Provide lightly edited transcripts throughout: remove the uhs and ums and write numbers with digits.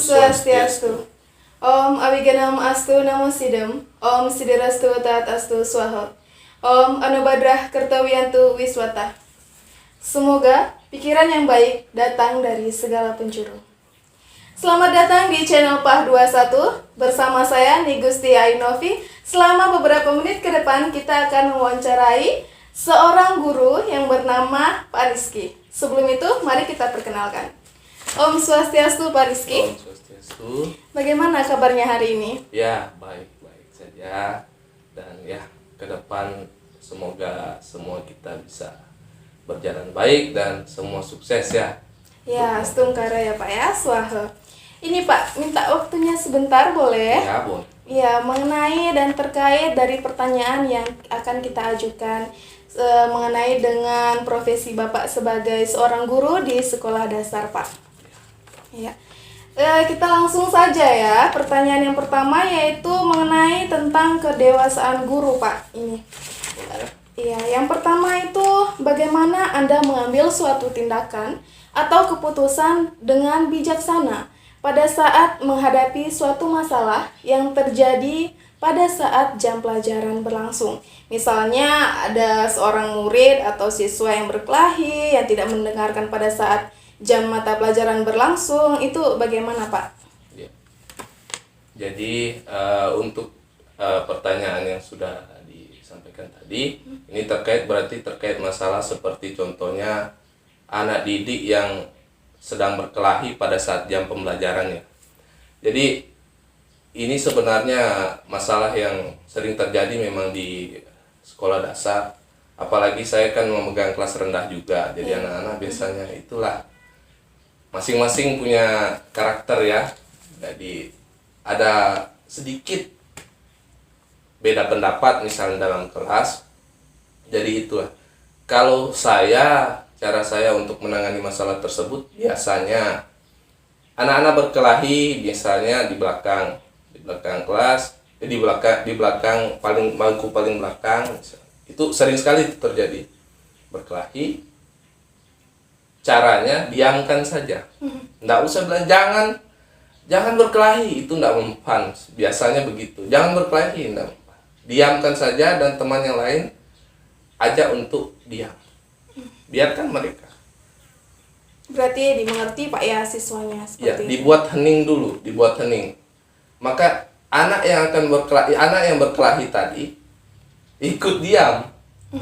Swastiastu. Om Abiganam Astu Namo Sidam. Om Sidirastu Taat Astu Swaha. Om Anubadrah Kertawiyantu Wiswata. Semoga pikiran yang baik datang dari segala penjuru. Selamat datang di channel Pah 21 bersama saya Nigusti Ainovi. Selama beberapa menit ke depan kita akan mewawancarai seorang guru yang bernama Pak Rizky. Sebelum itu mari kita perkenalkan. Om Swastiastu Pak Rizky. Om Swastiastu. Bagaimana kabarnya hari ini? Ya, baik-baik saja. Dan ya, ke depan semoga semua kita bisa berjalan baik dan semua sukses ya. Ya, stungkara ya Pak ya, swaha. Ini Pak, minta waktunya sebentar boleh? Ya, boleh. Ya, mengenai dan terkait dari pertanyaan yang akan kita ajukan mengenai dengan profesi Bapak sebagai seorang guru di sekolah dasar Pak. Ya. Kita langsung saja ya. Pertanyaan yang pertama yaitu mengenai tentang kedewasaan guru Pak. Ini. Iya, yang pertama itu bagaimana Anda mengambil suatu tindakan atau keputusan dengan bijaksana pada saat menghadapi suatu masalah yang terjadi pada saat jam pelajaran berlangsung. Misalnya ada seorang murid atau siswa yang berkelahi yang tidak mendengarkan pada saat jam mata pelajaran berlangsung, itu bagaimana Pak? Ya. Jadi untuk pertanyaan yang sudah disampaikan tadi, ini berarti terkait masalah seperti contohnya anak didik yang sedang berkelahi pada saat jam pembelajarannya. Jadi ini sebenarnya masalah yang sering terjadi memang di sekolah dasar. Apalagi saya kan memegang kelas rendah juga. Jadi anak-anak biasanya itulah masing-masing punya karakter ya. Jadi ada sedikit beda pendapat misalnya dalam kelas. Jadi itulah. Kalau cara saya untuk menangani masalah tersebut biasanya anak-anak berkelahi biasanya di belakang kelas, di belakang bangku paling belakang. Itu sering sekali terjadi berkelahi. Caranya diamkan saja, nggak usah bilang jangan berkelahi, itu nggak mempan. Biasanya begitu, jangan berkelahi, nggak mempan. Diamkan saja dan teman yang lain ajak untuk diam, biarkan mereka. Berarti dimengerti Pak ya siswanya seperti Ya, itu. dibuat hening dulu, dibuat hening. Maka anak yang berkelahi tadi ikut diam.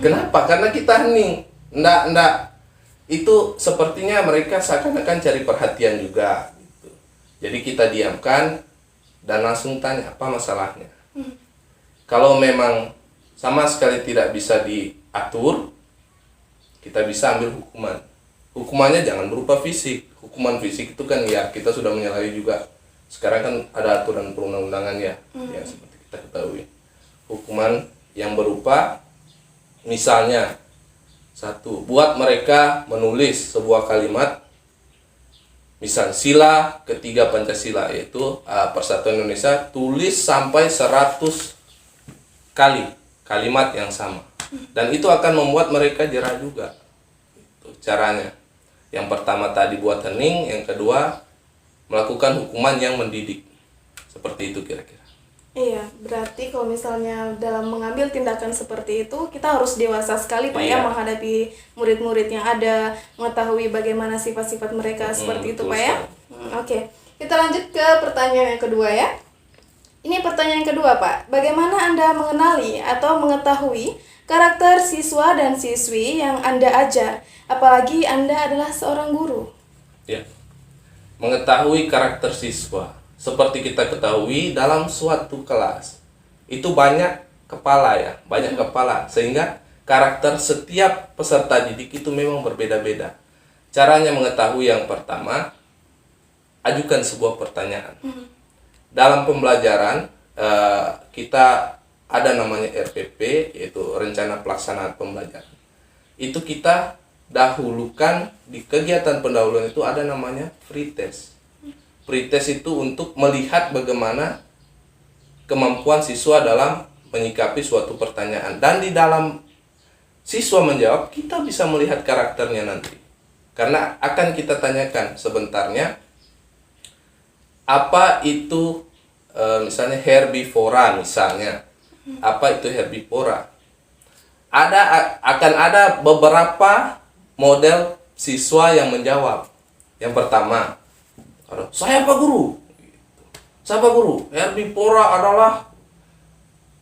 Kenapa? Karena kita hening, ndak. Itu sepertinya mereka seakan-akan cari perhatian juga gitu. Jadi kita diamkan dan langsung tanya apa masalahnya. Kalau memang sama sekali tidak bisa diatur, kita bisa ambil hukuman. Hukumannya jangan berupa fisik. Hukuman fisik itu kan ya kita sudah menyalahi juga. Sekarang kan ada aturan perundang-undangan ya, yang seperti kita ketahui. Hukuman yang berupa misalnya satu, buat mereka menulis sebuah kalimat, misal sila ketiga Pancasila, yaitu Persatuan Indonesia, tulis sampai 100 kali kalimat yang sama. Dan itu akan membuat mereka jerah juga. Itu caranya. Yang pertama tadi buat hening, yang kedua melakukan hukuman yang mendidik. Seperti itu kira-kira. Iya, berarti kalau misalnya dalam mengambil tindakan seperti itu kita harus dewasa sekali Pak ya menghadapi murid-murid yang ada, mengetahui bagaimana sifat-sifat mereka seperti itu Pak ya. Oke, kita lanjut ke pertanyaan yang kedua ya. Ini pertanyaan yang kedua Pak, bagaimana Anda mengenali atau mengetahui karakter siswa dan siswi yang Anda ajar, apalagi Anda adalah seorang guru? Ya, mengetahui karakter siswa. Seperti kita ketahui dalam suatu kelas itu banyak kepala ya, banyak kepala, sehingga karakter setiap peserta didik itu memang berbeda-beda. Caranya mengetahui yang pertama, ajukan sebuah pertanyaan. Dalam pembelajaran kita ada namanya RPP, yaitu Rencana Pelaksanaan Pembelajaran. Itu kita dahulukan di kegiatan pendahuluan itu ada namanya free test. Pretest itu untuk melihat bagaimana kemampuan siswa dalam menyikapi suatu pertanyaan. Dan di dalam siswa menjawab, kita bisa melihat karakternya nanti. Karena akan kita tanyakan sebentarnya, apa itu misalnya herbivora misalnya. Apa itu herbivora? Akan ada beberapa model siswa yang menjawab. Yang pertama, saya Pak Guru. Saya Pak Guru, herbivora adalah,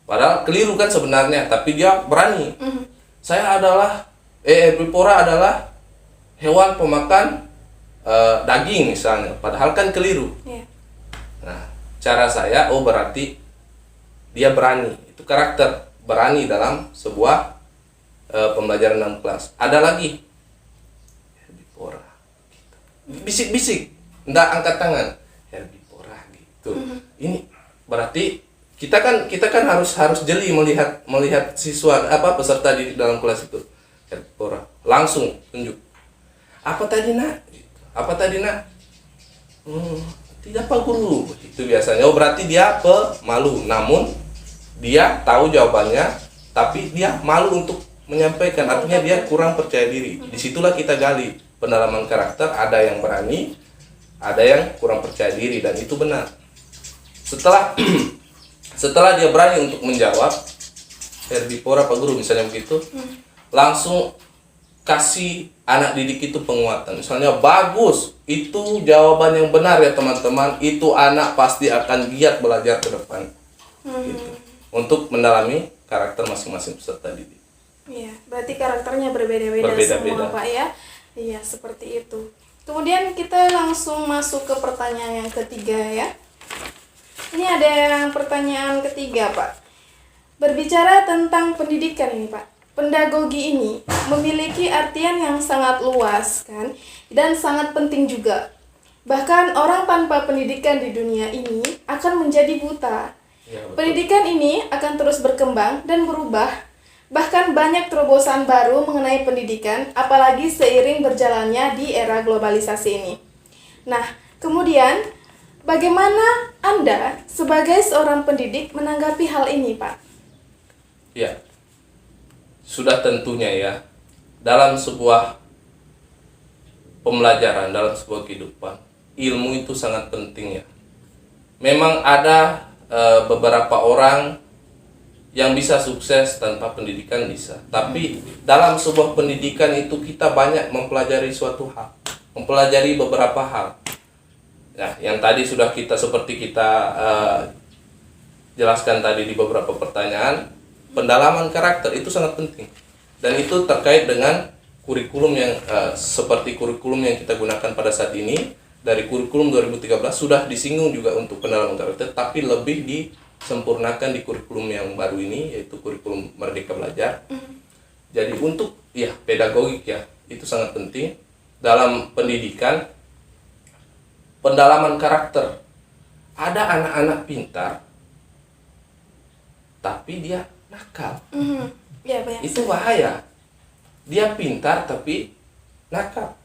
padahal keliru kan sebenarnya, tapi dia berani. Saya adalah herbivora adalah hewan pemakan daging misalnya, padahal kan keliru. Iya. Nah, cara saya, berarti dia berani. Itu karakter berani dalam sebuah pembelajaran dalam kelas. Ada lagi herbivora. Bisik-bisik, enggak angkat tangan. Herbivora gitu. Ini berarti kita kan harus jeli melihat siswa peserta di dalam kelas itu. Herbivora. Langsung tunjuk. Apa tadi nak? Apa tadi nak? Tidak Pak Guru. Itu biasanya. Berarti dia pemalu. Namun dia tahu jawabannya, tapi dia malu untuk menyampaikan. Artinya dia kurang percaya diri. Disitulah kita gali pendalaman karakter. Ada yang berani, ada yang kurang percaya diri, dan itu benar. Setelah dia berani untuk menjawab herbivora Pak Guru misalnya begitu, langsung kasih anak didik itu penguatan. Misalnya, bagus, itu jawaban yang benar ya teman-teman. Itu anak pasti akan giat belajar ke depan. Gitu. Untuk mendalami karakter masing-masing peserta didik. Iya, berarti karakternya berbeda-beda semua Pak ya. Iya, seperti itu. Kemudian kita langsung masuk ke pertanyaan yang ketiga ya. Ini ada yang pertanyaan ketiga Pak. Berbicara tentang pendidikan ini Pak. Pedagogi ini memiliki artian yang sangat luas kan, dan sangat penting juga. Bahkan orang tanpa pendidikan di dunia ini akan menjadi buta. Ya, betul. Pendidikan ini akan terus berkembang dan berubah. Bahkan banyak terobosan baru mengenai pendidikan, apalagi seiring berjalannya di era globalisasi ini. Nah, kemudian bagaimana Anda sebagai seorang pendidik menanggapi hal ini, Pak? Ya, sudah tentunya ya, dalam sebuah pembelajaran, dalam sebuah kehidupan, ilmu itu sangat penting ya. Memang ada beberapa orang yang bisa sukses tanpa pendidikan bisa. Tapi dalam sebuah pendidikan itu kita banyak mempelajari suatu hal, mempelajari beberapa hal. Ya, yang tadi sudah seperti kita jelaskan tadi di beberapa pertanyaan, pendalaman karakter itu sangat penting. Dan itu terkait dengan kurikulum yang seperti kurikulum yang kita gunakan pada saat ini. Dari kurikulum 2013 sudah disinggung juga untuk pendalaman karakter, tapi lebih disempurnakan di kurikulum yang baru ini, yaitu kurikulum Merdeka Belajar. Jadi untuk pedagogik ya, itu sangat penting dalam pendidikan. Pendalaman karakter, ada anak-anak pintar tapi dia nakal. Ya, Itu bahaya. Dia pintar tapi nakal.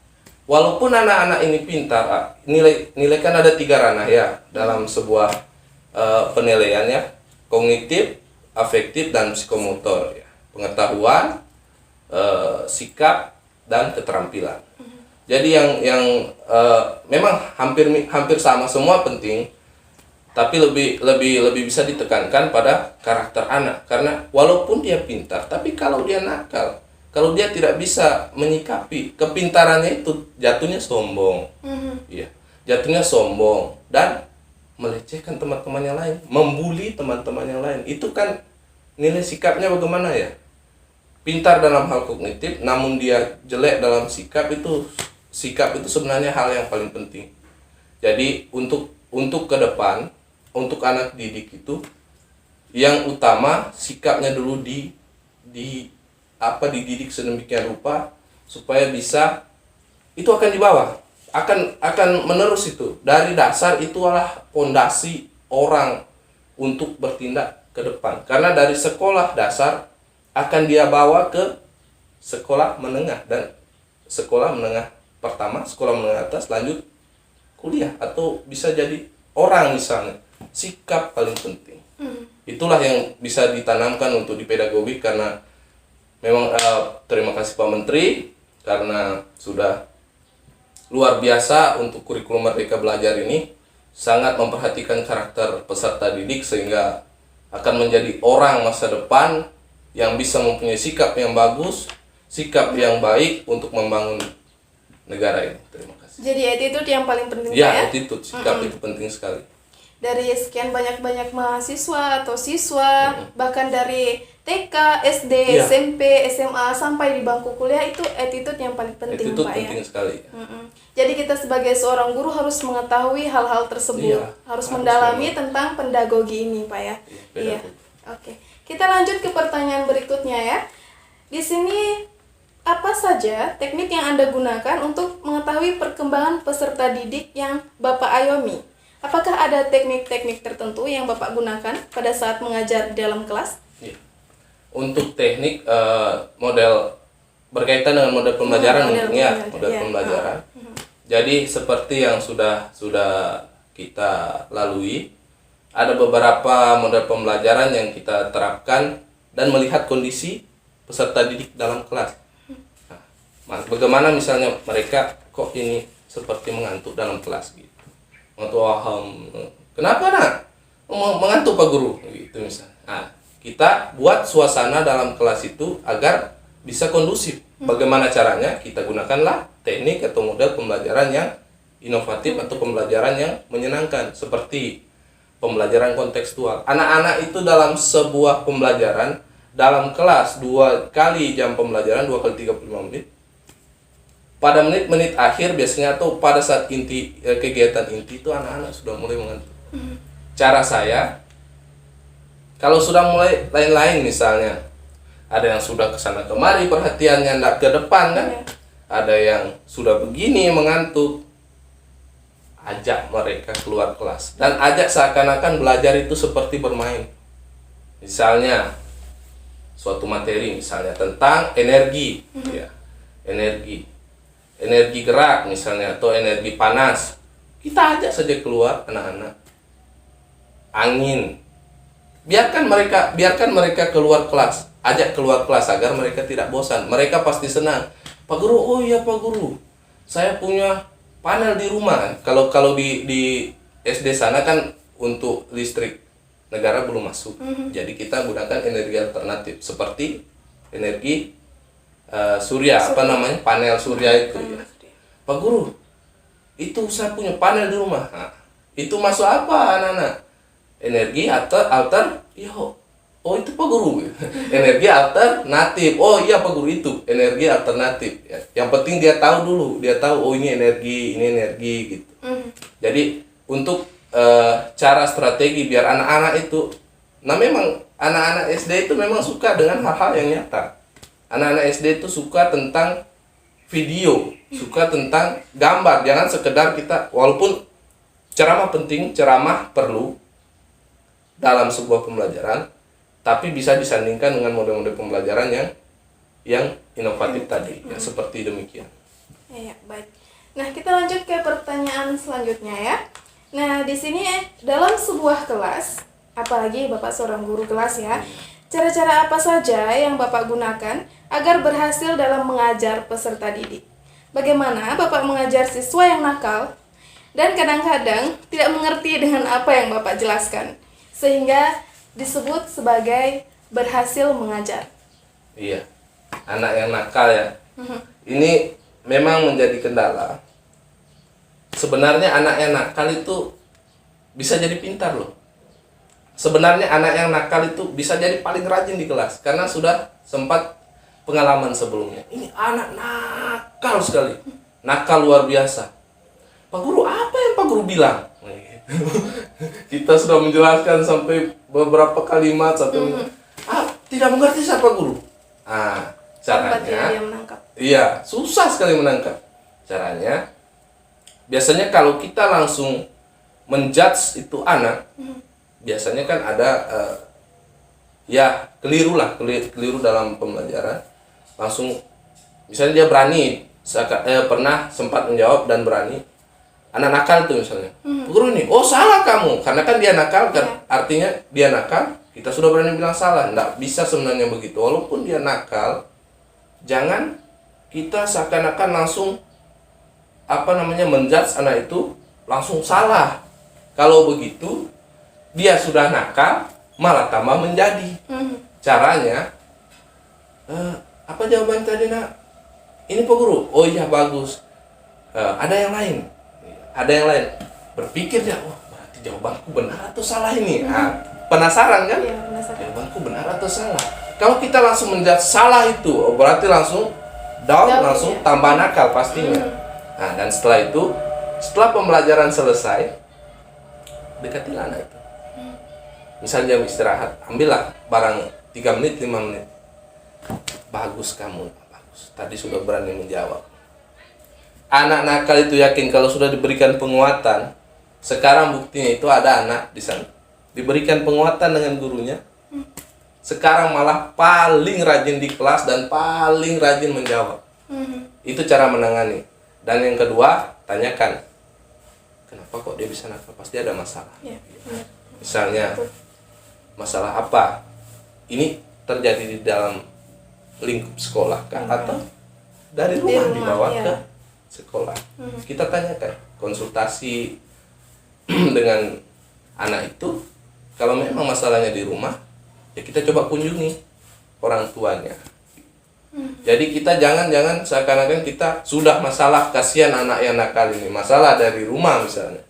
Walaupun anak-anak ini pintar, nilai kan ada 3 ranah ya dalam sebuah penilaian ya: kognitif, afektif, dan psikomotor ya. Pengetahuan, sikap, dan keterampilan. Jadi yang memang hampir sama, semua penting, tapi lebih bisa ditekankan pada karakter anak. Karena walaupun dia pintar, tapi kalau dia nakal, kalau dia tidak bisa menyikapi kepintarannya, itu jatuhnya sombong. Iya, jatuhnya sombong dan melecehkan teman-teman yang lain, membuli teman-teman yang lain. Itu kan nilai sikapnya bagaimana ya? Pintar dalam hal kognitif, namun dia jelek dalam sikap itu sebenarnya hal yang paling penting. Jadi untuk ke depan, untuk anak didik itu yang utama sikapnya dulu dididik sedemikian rupa supaya bisa, itu akan dibawa, akan menerus. Itu dari dasar, itulah fondasi orang untuk bertindak ke depan. Karena dari sekolah dasar akan dia bawa ke sekolah menengah, dan sekolah menengah pertama, sekolah menengah atas, lanjut kuliah, atau bisa jadi orang misalnya. Sikap paling penting. Itulah yang bisa ditanamkan untuk di pedagogi. Karena memang terima kasih Pak Menteri karena sudah luar biasa untuk kurikulum Merdeka Belajar ini. sangat memperhatikan karakter peserta didik sehingga akan menjadi orang masa depan yang bisa mempunyai sikap yang bagus, sikap yang baik untuk membangun negara ini. Terima kasih. Jadi attitude yang paling penting Pak Ya, ya. attitude, sikap itu penting sekali. Dari sekian banyak mahasiswa atau siswa, bahkan dari TK, SD, Iya. SMP, SMA sampai di bangku kuliah, itu attitude yang paling penting Attitude Pak penting ya. sekali. Jadi kita sebagai seorang guru harus mengetahui hal-hal tersebut, Iya, harus harus mendalami memang. tentang pedagogi ini Pak ya. Iya, Iya. Oke. Kita lanjut ke pertanyaan berikutnya ya. Di sini apa saja teknik yang Anda gunakan untuk mengetahui perkembangan peserta didik yang Bapak ayomi? Apakah ada teknik-teknik tertentu yang Bapak gunakan pada saat mengajar di dalam kelas? Iya. Untuk teknik model berkaitan dengan model pembelajaran model mungkin ya, pembelajaran, model iya. pembelajaran. Jadi seperti yang sudah kita lalui, ada beberapa model pembelajaran yang kita terapkan dan melihat kondisi peserta didik dalam kelas. Nah, bagaimana misalnya mereka kok ini seperti mengantuk dalam kelas gitu. Mengantuk, kenapa nak? Mengantuk Pak Guru gitu misalnya. Nah, kita buat suasana dalam kelas itu agar bisa kondusif. Bagaimana caranya? Kita gunakanlah teknik atau model pembelajaran yang inovatif atau pembelajaran yang menyenangkan seperti pembelajaran kontekstual. Anak-anak itu dalam sebuah pembelajaran dalam kelas 2 kali jam pembelajaran 2 kali 35 menit. Pada menit-menit akhir biasanya atau pada saat kegiatan inti itu anak-anak sudah mulai mengantuk. Cara saya, kalau sudah mulai lain-lain misalnya, ada yang sudah kesana kemari perhatiannya tidak ke depan kan, ada yang sudah begini mengantuk, ajak mereka keluar kelas dan ajak seakan-akan belajar itu seperti bermain. Misalnya suatu materi misalnya tentang energi, ya, energi gerak misalnya atau energi panas, kita ajak saja keluar anak-anak. Angin, biarkan mereka keluar kelas, ajak keluar kelas agar mereka tidak bosan. Mereka pasti senang. Pak Guru, oh iya Pak Guru, saya punya panel di rumah. Kalau di SD sana kan untuk listrik negara belum masuk, jadi kita gunakan energi alternatif seperti energi surya, apa namanya, panel surya itu ya. Pak Guru, itu saya punya panel di rumah. Nah, itu masuk apa anak-anak? Energi oh itu Pak Guru. Energi alternatif. Oh iya Pak Guru, itu energi alternatif ya. Yang penting dia tahu dulu, dia tahu oh ini energi gitu. Jadi untuk cara strategi biar anak-anak itu, nah memang anak-anak SD itu memang suka dengan hal-hal yang nyata. Anak-anak SD itu suka tentang video, suka tentang gambar. Jangan sekedar kita, walaupun ceramah penting, ceramah perlu dalam sebuah pembelajaran, tapi bisa disandingkan dengan model-model pembelajaran yang inovatif tadi, ya, seperti demikian. Ya, baik. Nah, kita lanjut ke pertanyaan selanjutnya ya. Nah, di sini dalam sebuah kelas, apalagi Bapak seorang guru kelas ya, cara-cara apa saja yang Bapak gunakan agar berhasil dalam mengajar peserta didik? Bagaimana Bapak mengajar siswa yang nakal dan kadang-kadang tidak mengerti dengan apa yang Bapak jelaskan, sehingga disebut sebagai berhasil mengajar? Iya, anak yang nakal ya. Ini memang menjadi kendala. Sebenarnya anak yang nakal itu bisa jadi pintar loh. Sebenarnya anak yang nakal itu bisa jadi paling rajin di kelas karena sudah sempat pengalaman sebelumnya. Ini anak nakal sekali, nakal luar biasa. Pak Guru, apa yang Pak Guru bilang? Kita sudah menjelaskan sampai beberapa kalimat tidak mengerti siapa guru. Caranya, dia menangkap. iya, susah sekali menangkap. Caranya, biasanya kalau kita langsung menjudge itu anak, biasanya kan ada keliru dalam pembelajaran. Langsung, misalnya dia berani, pernah sempat menjawab dan berani. Anak nakal tuh misalnya, guru nih, oh salah kamu, karena kan dia nakal kan, artinya dia nakal, kita sudah berani bilang salah. Nggak bisa sebenarnya begitu, walaupun dia nakal, jangan kita seakan-akan langsung menjudge anak itu langsung salah. Kalau begitu dia sudah nakal malah tambah menjadi. Caranya apa jawaban tadi nak? Ini Pak Guru. Oh iya bagus. Ada yang lain. Ada yang lain. Berpikir dia, oh berarti jawabanku benar atau salah ini. Penasaran kan? Iya, penasaran. Jawabanku benar atau salah. Kalau kita langsung menjawab salah itu, oh, berarti langsung down, langsung tambah nakal pastinya. Nah, dan setelah itu, setelah pembelajaran selesai, dekatilah anak itu. Misalnya jam istirahat, ambillah barang 3 menit, 5 menit. Bagus kamu, bagus. Tadi sudah berani menjawab. Anak nakal itu yakin kalau sudah diberikan penguatan. Sekarang buktinya itu ada anak di sana diberikan penguatan dengan gurunya. Sekarang malah paling rajin di kelas dan paling rajin menjawab. Itu cara menangani. Dan yang kedua, tanyakan, kenapa kok dia bisa nakal? Pasti ada masalah. Ya, Misalnya, masalah apa? Ini terjadi di dalam lingkup sekolah kah? Atau dari rumah dibawa ke sekolah? Kita tanyakan, konsultasi dengan anak itu. Kalau memang masalahnya di rumah, ya kita coba kunjungi orang tuanya. Jadi kita jangan seakan-akan kita sudah masalah, kasihan anak yang nakal ini, masalah dari rumah misalnya.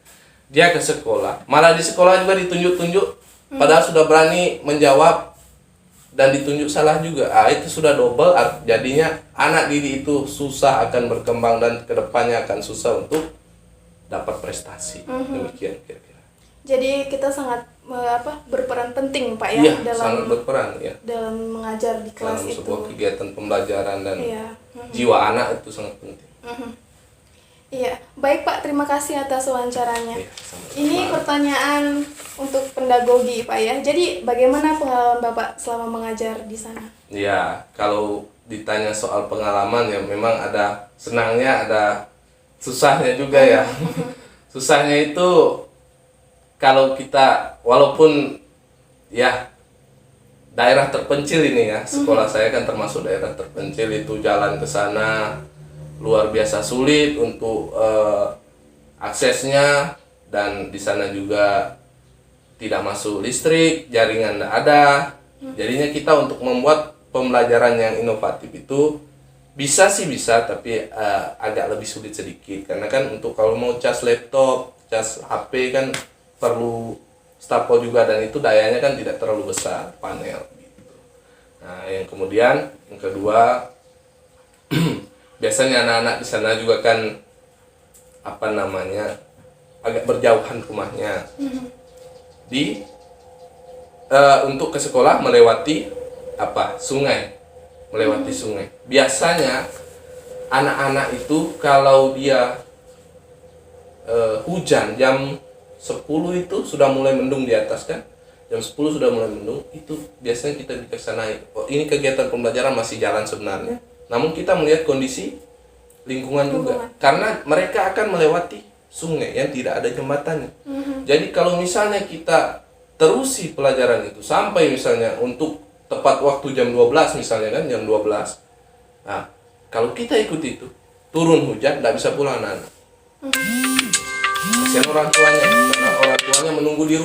Dia ke sekolah, malah di sekolah juga ditunjuk-tunjuk, padahal sudah berani menjawab dan ditunjuk salah juga. Itu sudah double, jadinya anak didik itu susah akan berkembang dan kedepannya akan susah untuk dapat prestasi. Demikian kira-kira. Jadi kita sangat berperan penting Pak ya, Iya, dalam sangat berperan ya. dalam mengajar di kelas Dalam itu. sebuah kegiatan pembelajaran dan Iya. jiwa anak itu sangat penting. Iya, baik Pak, terima kasih atas wawancaranya. Iya, sama-sama. Ini pertanyaan untuk pedagogi Pak ya. Jadi bagaimana pengalaman Bapak selama mengajar di sana? Ya, kalau ditanya soal pengalaman ya memang ada senangnya, ada susahnya juga ya. Susahnya itu kalau kita, walaupun ya daerah terpencil ini ya, sekolah saya kan termasuk daerah terpencil, itu jalan ke sana luar biasa sulit untuk aksesnya, dan di sana juga tidak masuk listrik, jaringan tidak ada. Jadinya kita untuk membuat pembelajaran yang inovatif itu bisa sih bisa, tapi agak lebih sulit sedikit, karena kan untuk kalau mau cas laptop, cas HP kan perlu stapel juga, dan itu dayanya kan tidak terlalu besar panel gitu. Nah, yang kedua biasanya anak-anak di sana juga kan agak berjauhan rumahnya. Untuk ke sekolah melewati sungai. Biasanya anak-anak itu kalau dia hujan jam 10 itu sudah mulai mendung di atas kan. Jam 10 sudah mulai mendung, itu biasanya kita di sana. Ini kegiatan pembelajaran masih jalan sebenarnya. Namun kita melihat kondisi lingkungan juga. Karena mereka akan melewati sungai yang tidak ada jembatannya. Jadi kalau misalnya kita terusi pelajaran itu sampai misalnya untuk tepat waktu jam 12 misalnya kan, jam 12. Nah, kalau kita ikuti itu, turun hujan, tidak bisa pulang anak-anak. Kasihan orang tuanya, karena orang tuanya menunggu di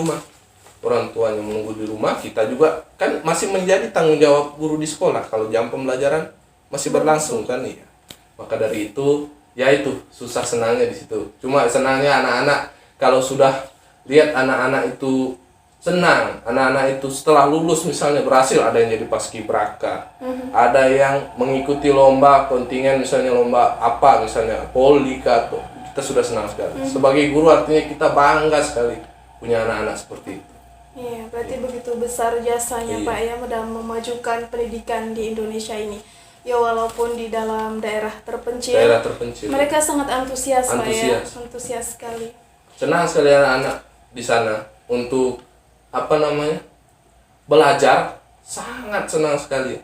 rumah. Kita juga kan masih menjadi tanggung jawab guru di sekolah kalau jam pembelajaran masih berlangsung kan, iya. Maka dari itu, ya itu susah senangnya di situ. Cuma senangnya anak-anak kalau sudah lihat anak-anak itu senang, anak-anak itu setelah lulus misalnya berhasil, ada yang jadi paskibraka, ada yang mengikuti lomba kontingen, misalnya lomba apa, misalnya poli atau kita sudah senang sekali. Sebagai guru artinya kita bangga sekali punya anak-anak seperti itu. Iya, berarti begitu besar jasanya Pak ya dalam memajukan pendidikan di Indonesia ini. Ya walaupun di dalam daerah terpencil. Mereka sangat antusias Pak ya, antusias sekali. Senang sekali anak-anak di sana untuk belajar, sangat senang sekali.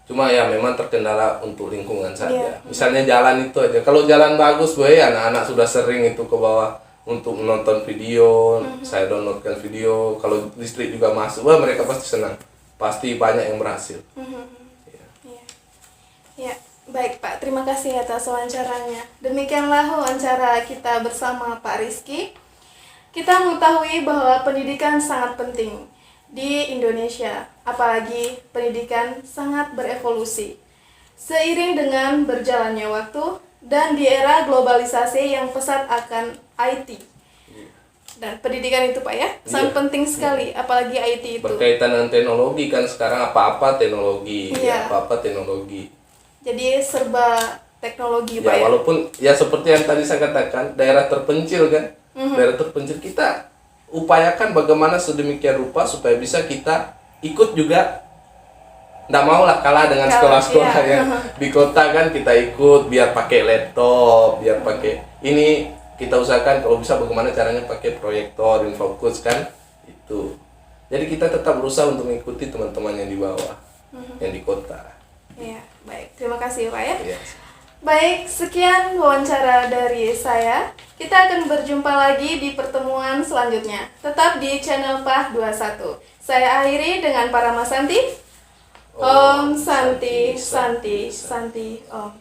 Cuma ya memang terkendala untuk lingkungan saja. Misalnya jalan itu aja. Kalau jalan bagus, anak-anak sudah sering itu ke bawah untuk menonton video. Saya downloadkan video. Kalau listrik juga masuk, mereka pasti senang. Pasti banyak yang berhasil. Ya, baik Pak. Terima kasih atas wawancaranya. Demikianlah wawancara kita bersama Pak Rizky. Kita mengetahui bahwa pendidikan sangat penting di Indonesia, apalagi pendidikan sangat berevolusi. Seiring dengan berjalannya waktu dan di era globalisasi yang pesat akan IT. Dan pendidikan itu Pak ya, sangat penting sekali, apalagi IT itu. Berkaitan dengan teknologi kan sekarang apa-apa teknologi, Iya. apa-apa teknologi. Jadi serba teknologi Pak Ya, ya. walaupun ya seperti yang tadi saya katakan, daerah terpencil kan, daerah terpencil kita upayakan bagaimana sedemikian rupa supaya bisa kita ikut juga. Nggak mau lah kalah dengan sekolah-sekolah Iya. yang di kota kan, kita ikut biar pakai laptop, biar pakai ini, kita usahakan kalau bisa bagaimana caranya pakai proyektor, infokus kan itu. Jadi kita tetap berusaha untuk mengikuti teman-teman yang di bawah, yang di kota. Iya, baik. Terima kasih Pak ya. Iya. Baik, sekian wawancara dari saya. Kita akan berjumpa lagi di pertemuan selanjutnya. Tetap di channel PAH 21. Saya akhiri dengan Parama Santi. Om Santi, Santi, Santi, Om.